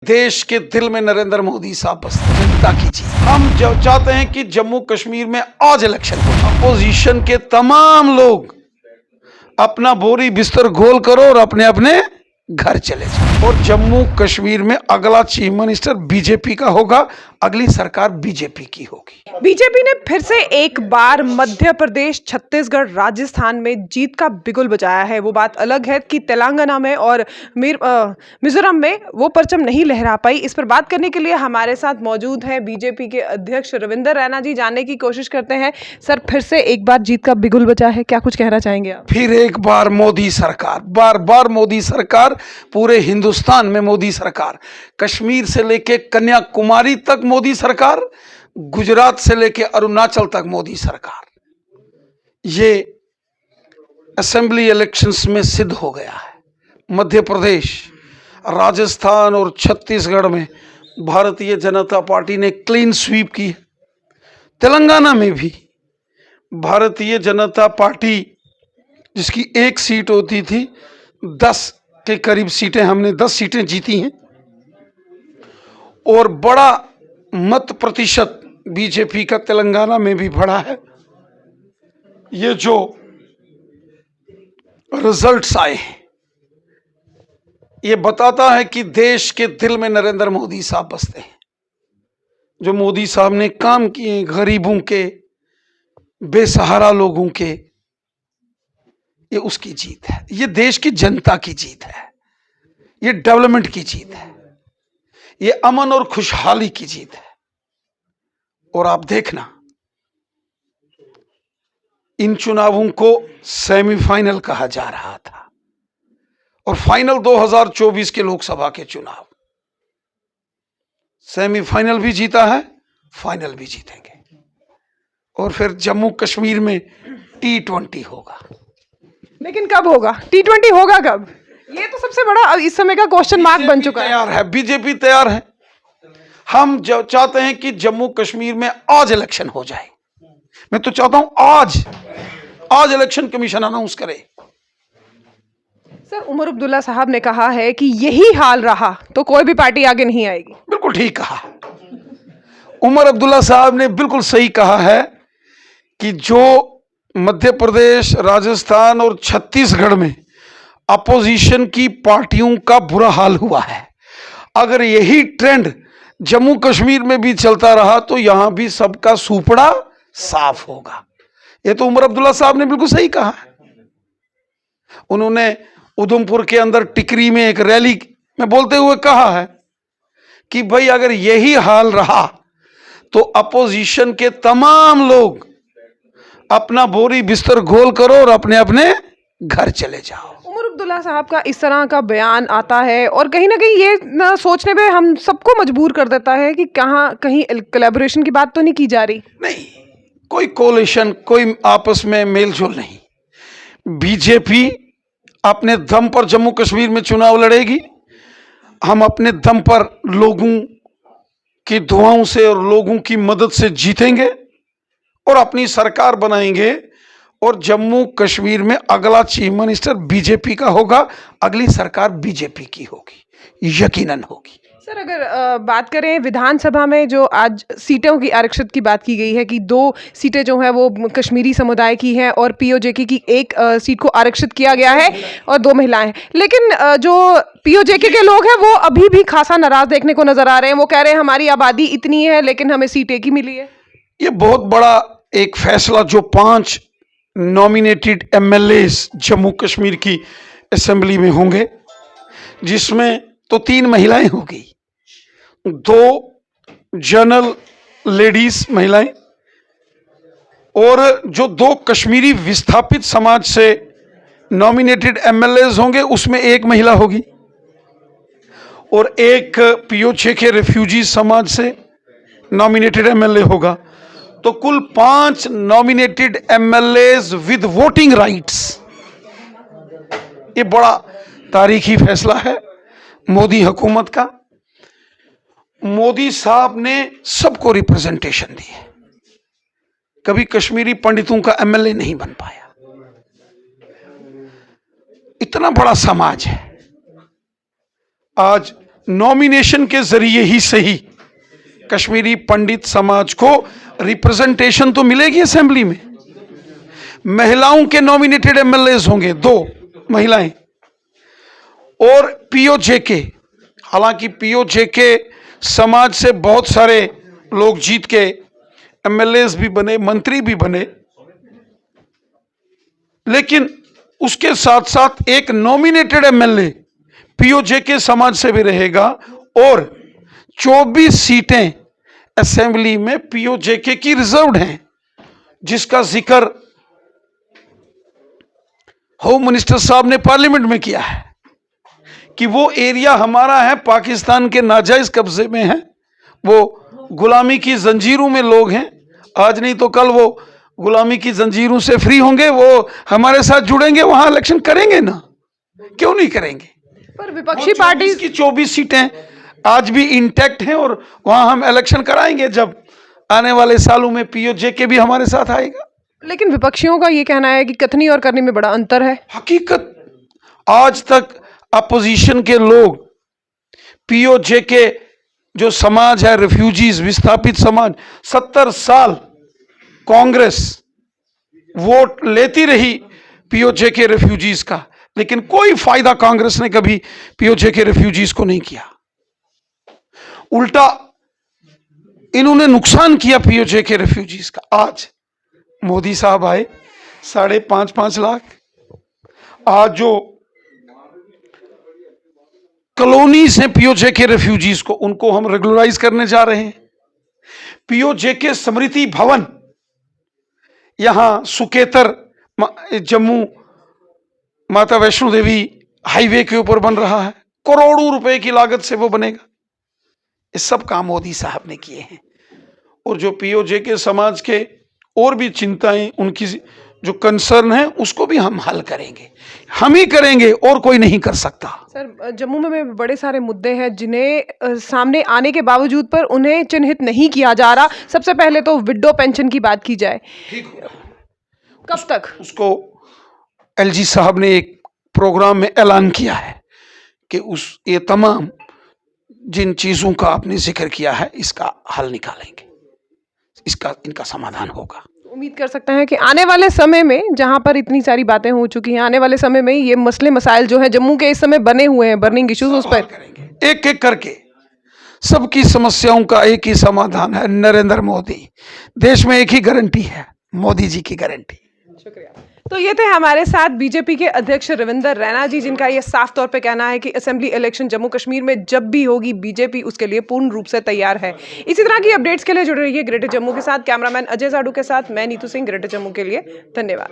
देश के दिल में नरेंद्र मोदी साहब बस जनता की चीज। हम चाहते हैं कि जम्मू कश्मीर में आज इलेक्शन हो, अपोजिशन के तमाम लोग अपना बोरी बिस्तर गोल करो और अपने अपने घर चले जाओ। और जम्मू कश्मीर में अगला चीफ मिनिस्टर बीजेपी का होगा, अगली सरकार बीजेपी की होगी। बीजेपी ने फिर से एक बार मध्य प्रदेश, छत्तीसगढ़, राजस्थान में जीत का बिगुल बजाया है। वो बात अलग है कि तेलंगाना में और मिजोरम में वो परचम नहीं लहरा पाई। इस पर बात करने के लिए हमारे साथ मौजूद हैं बीजेपी के अध्यक्ष रविंदर रैना जी। जानने की कोशिश करते हैं, सर फिर से एक बार जीत का बिगुल बजा है, क्या कुछ कहना चाहेंगे आप? फिर एक बार मोदी सरकार, बार बार मोदी सरकार, पूरे हिंदुस्तान में मोदी सरकार, कश्मीर से लेके कन्याकुमारी तक मोदी सरकार, गुजरात से लेके अरुणाचल तक मोदी सरकार। ये असेंबली इलेक्शंस में सिद्ध हो गया है। मध्य प्रदेश, राजस्थान और छत्तीसगढ़ में भारतीय जनता पार्टी ने क्लीन स्वीप की है। तेलंगाना में भी भारतीय जनता पार्टी, जिसकी एक सीट होती थी, 10 के करीब सीटें, हमने 10 सीटें जीती हैं और बड़ा मत प्रतिशत बीजेपी का तेलंगाना में भी बढ़ा है। ये जो रिजल्ट्स आए हैं, ये बताता है कि देश के दिल में नरेंद्र मोदी साहब बसते हैं। जो मोदी साहब ने काम किए गरीबों के, बेसहारा लोगों के, ये उसकी जीत है। ये देश की जनता की जीत है। ये डेवलपमेंट की जीत है। ये अमन और खुशहाली की जीत है। और आप देखना, इन चुनावों को सेमीफाइनल कहा जा रहा था और फाइनल 2024 के लोकसभा के चुनाव। सेमीफाइनल भी जीता है, फाइनल भी जीतेंगे और फिर जम्मू कश्मीर में T20 होगा। लेकिन कब होगा T20? होगा कब? ये तो सबसे बड़ा इस समय का क्वेश्चन मार्क बन चुका है। तैयार है, बीजेपी तैयार है। हम चाहते हैं कि जम्मू कश्मीर में आज इलेक्शन हो जाए। मैं तो चाहता हूं आज इलेक्शन कमीशन अनाउंस करे। सर, उमर अब्दुल्ला साहब ने कहा है कि यही हाल रहा तो कोई भी पार्टी आगे नहीं आएगी। बिल्कुल ठीक कहा। उमर अब्दुल्ला साहब ने बिल्कुल सही कहा है कि जो मध्य प्रदेश, राजस्थान और छत्तीसगढ़ में अपोजिशन की पार्टियों का बुरा हाल हुआ है, अगर यही ट्रेंड जम्मू कश्मीर में भी चलता रहा तो यहां भी सबका सुपड़ा साफ होगा। ये तो उमर अब्दुल्ला साहब ने बिल्कुल सही कहा है। उन्होंने उधमपुर के अंदर टिकरी में एक रैली में बोलते हुए कहा है कि भाई अगर यही हाल रहा तो अपोजिशन के तमाम लोग अपना बोरी बिस्तर गोल करो और अपने अपने घर चले जाओ। उमर अब्दुल्ला साहब का इस तरह का बयान आता है और कहीं ना कहीं ये ना सोचने पे हम सबको मजबूर कर देता है कि कहीं कोलैबोरेशन की बात तो नहीं की जा रही। नहीं, कोई कोलिशन, कोई आपस में मेलजोल नहीं। बीजेपी अपने दम पर जम्मू कश्मीर में चुनाव लड़ेगी। हम अपने दम पर लोगों की दुआओं से और लोगों की मदद से जीतेंगे और अपनी सरकार बनाएंगे और जम्मू कश्मीर में अगला चीफ मिनिस्टर बीजेपी का होगा, अगली सरकार बीजेपी की होगी, यकीनन होगी। सर, अगर बात करें विधानसभा में जो आज सीटों की आरक्षित की बात की गई है कि 2 सीटें जो हैं वो कश्मीरी समुदाय की हैं और पीओजेके की एक सीट को आरक्षित किया गया है और 2 महिलाएं हैं, लेकिन जो पीओजेके के लोग हैं वो अभी भी खासा नाराज देखने को नजर आ रहे हैं। वो कह रहे हैं हमारी आबादी इतनी है लेकिन हमें सीट एक ही मिली है। ये बहुत बड़ा एक फैसला जो 5 नॉमिनेटेड एमएलएस जम्मू कश्मीर की असेंबली में होंगे, जिसमें तो 3 महिलाएं होगी, 2 जनरल लेडीज महिलाएं और जो 2 कश्मीरी विस्थापित समाज से नॉमिनेटेड एमएलएस होंगे उसमें 1 महिला होगी और 1 पीओजेके रेफ्यूजी समाज से नॉमिनेटेड एमएलए होगा। तो कुल 5 nominated MLAs with voting rights. ये बड़ा तारीखी फैसला है मोदी हुकूमत का। मोदी साहब ने सबको रिप्रेजेंटेशन दी है। कभी कश्मीरी पंडितों का एमएलए नहीं बन पाया। इतना बड़ा समाज है। आज नॉमिनेशन के जरिए ही सही कश्मीरी पंडित समाज को रिप्रेजेंटेशन तो मिलेगी असेंबली में। महिलाओं के नॉमिनेटेड एमएलएज होंगे 2 महिलाएं, और पीओजेके, हालांकि पीओजेके समाज से बहुत सारे लोग जीत के एमएलएज भी बने, मंत्री भी बने, लेकिन उसके साथ साथ एक नॉमिनेटेड एमएलए पीओजेके समाज से भी रहेगा, और 24 सीटें असेंबली में पीओजेके की रिजर्व्ड हैं, जिसका जिक्र होम मिनिस्टर साहब ने पार्लियामेंट में किया है कि वो एरिया हमारा है, पाकिस्तान के नाजायज कब्जे में है, वो गुलामी की जंजीरों में लोग हैं, आज नहीं तो कल वो गुलामी की जंजीरों से फ्री होंगे, वो हमारे साथ जुड़ेंगे, वहां इलेक्शन करेंगे ना, क्यों नहीं करेंगे। पर विपक्षी पार्टी की 24 सीटें आज भी इंटैक्ट हैं, और वहां हम इलेक्शन कराएंगे जब आने वाले सालों में पीओजेके भी हमारे साथ आएगा। लेकिन विपक्षियों का ये कहना है कि कथनी और करनी में बड़ा अंतर है। हकीकत, आज तक अपोजिशन के लोग पीओजेके जो समाज है, रिफ्यूजीज, विस्थापित समाज, 70 साल कांग्रेस वोट लेती रही पीओजेके रिफ्यूजीज का, लेकिन कोई फायदा कांग्रेस ने कभी पीओजेके रिफ्यूजीज को नहीं किया, उल्टा इन्होंने नुकसान किया पीओजेके रिफ्यूजीज का। आज मोदी साहब आए, 5.5 लाख, आज जो कॉलोनीज हैं पीओजेके रेफ्यूजीज को, उनको हम रेगुलराइज करने जा रहे हैं। पीओजेके स्मृति भवन यहां सुकेतर जम्मू माता वैष्णो देवी हाईवे के ऊपर बन रहा है, करोड़ों रुपए की लागत से वो बनेगा। ये सब काम मोदी साहब ने किए हैं, और जो पीओजेके समाज के और भी चिंताएं, उनकी जो कंसर्न है, उसको भी हम हल करेंगे, हम ही करेंगे, और कोई नहीं कर सकता। सर, जम्मू में बड़े सारे मुद्दे हैं जिन्हें सामने आने के बावजूद पर उन्हें चिन्हित नहीं किया जा रहा। सबसे पहले तो विडो पेंशन की बात की जाए, कब तक उसको एलजी साहब ने एक प्रोग्राम में ऐलान किया है कि ये तमाम जिन चीजों का आपने जिक्र किया है, इसका हल निकालेंगे, इनका समाधान होगा। उम्मीद कर सकते हैं कि आने वाले समय में, जहां पर इतनी सारी बातें हो चुकी हैं, आने वाले समय में ये मसले मसाइल जो है जम्मू के इस समय बने हुए हैं, बर्निंग इश्यूज, उस पर करेंगे एक एक करके। सबकी समस्याओं का एक ही समाधान है, नरेंद्र मोदी। देश में एक ही गारंटी है, मोदी जी की गारंटी। शुक्रिया। तो ये थे हमारे साथ बीजेपी के अध्यक्ष रविंदर रैना जी, जिनका ये साफ तौर पे कहना है कि असेंबली इलेक्शन जम्मू कश्मीर में जब भी होगी, बीजेपी उसके लिए पूर्ण रूप से तैयार है। इसी तरह की अपडेट्स के लिए जुड़े रहिए ग्रेटर जम्मू के साथ। कैमरामैन अजय साडू के साथ मैं नीतू सिंह, ग्रेटर जम्मू के लिए। धन्यवाद।